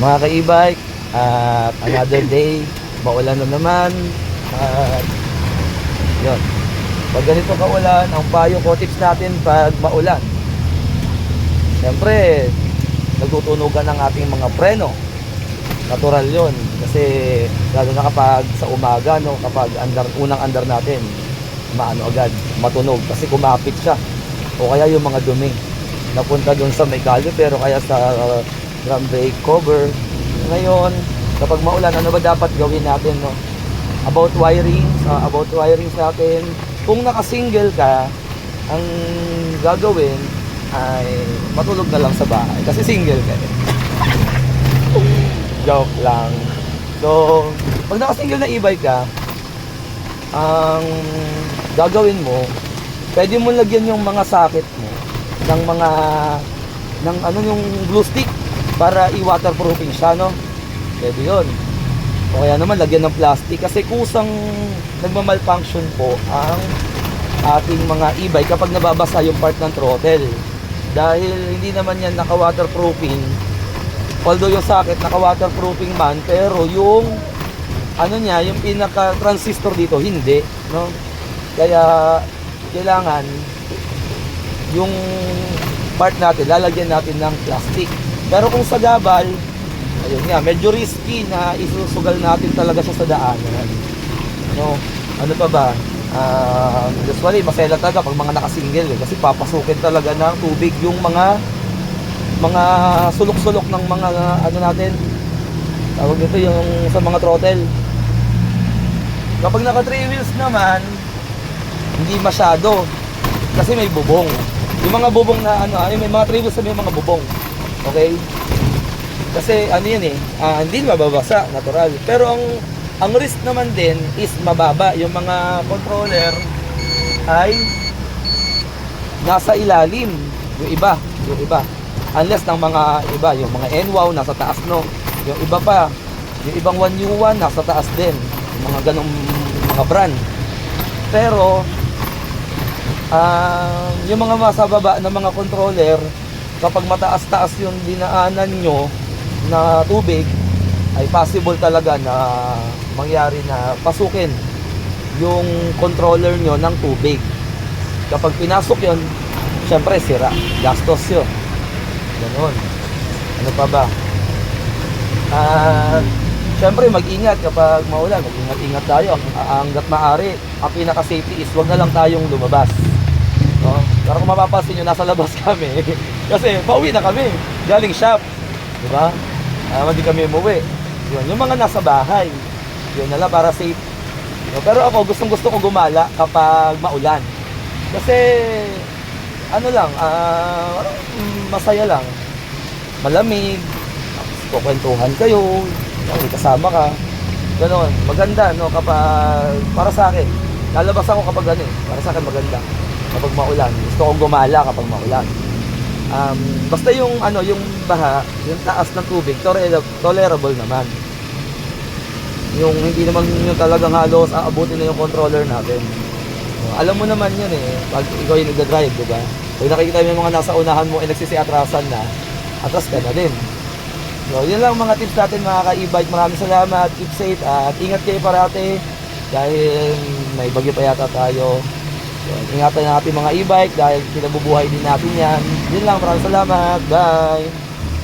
Mga ka-e-bike, at another day, maulan na naman. At yun, pag ganito kaulan, ang payo ko, tips natin pag maulan, siyempre nagtutunugan ang ating mga preno. Natural yun, kasi lalo na kapag sa umaga, no, kapag unang andar natin, maano agad, matunog kasi kumapit siya, o kaya yung mga dumi napunta dun sa may caliper, pero kaya sa drum brake cover. Ngayon, kapag maulan, ano ba dapat gawin natin, no? About wirings natin, kung naka-single ka, ang gagawin ay matulog na lang sa bahay kasi single ka eh. Joke lang. So, pag naka-single na e-bike ka, ang gagawin mo, pwede mo lagyan yung mga socket mo ng ano, yung glue stick para i-waterproofing siya, no? Pwede yun. O kaya naman lagyan ng plastic, kasi kusang nagmamalfunction po ang ating mga e-bike kapag nababasa yung part ng throttle, dahil hindi naman yan naka-waterproofing. Although yung socket naka-waterproofing man, pero yung ano niya, yung pinaka transistor dito hindi, no? Kaya kailangan yung part natin lalagyan natin ng plastic. Pero kung sa gabal, ayun nga, medyo risky na isusugal natin talaga siya sa daanan, no? Ano pa ba, usually masela talaga pag mga nakasingle eh, kasi papasukin talaga ng tubig yung mga sulok-sulok ng mga ano natin, tawag dito, yung sa mga throttle. Kapag naka 3 wheels naman, hindi masyado kasi may bubong. Yung mga bubong na ano, may mga 3 wheels na may mga bubong, okay? Kasi ano yan eh, hindi mababasa, natural. Pero ang risk naman din is mababa. Yung mga controller ay nasa ilalim, yung iba. Unless ng mga iba, yung mga NWOW nasa taas, no. Yung iba pa, yung ibang 1U1 nasa taas din. Yung mga ganong mga brand. Pero yung mga nasa baba na mga controller, kapag mataas-taas yung dinaanan nyo na tubig, ay possible talaga na mangyari na pasukin yung controller nyo ng tubig. Kapag pinasok yun, syempre sira, gastos yun. Ganon. Ano pa ba? Syempre mag-ingat kapag maulan, mag-ingat tayo hanggat maaari. Ang pinaka-safety is wag na lang tayong lumabas, no? Pero kung mapapansin nyo, nasa labas kami kasi pauwi na kami galing shop, di ba? Hindi kami umuwi. Yun, yung mga nasa bahay, yun na lang para safe. No? Pero ako, gustong-gusto ko gumala kapag maulan. Kasi, ano lang, masaya lang. Malamig, kukwentuhan kayo, may kasama ka. Ganon, maganda, no? Kapag, para sa akin, lalabas ako kapag ano eh. Para sa akin maganda kapag maulan. Gusto kong gumala kapag maulan. Basta yung ano, yung baha, yung taas ng tubig, tolerable naman. Yung hindi naman yung talagang halos aabutin na yung controller natin. Alam mo naman yun eh, pag ikaw yung nagdadrive, diba? Pag nakikita mo yung mga nasa unahan mo ay nagsisiatrasan na, atras ka na din. So, yun lang mga tips natin mga ka-e-bike. Maraming salamat, keep safe at ingat kayo parati dahil may bagyo pa yata tayo. So, ingatan natin mga e-bike dahil kinabubuhay din natin yan. Yun lang, maraming salamat, bye!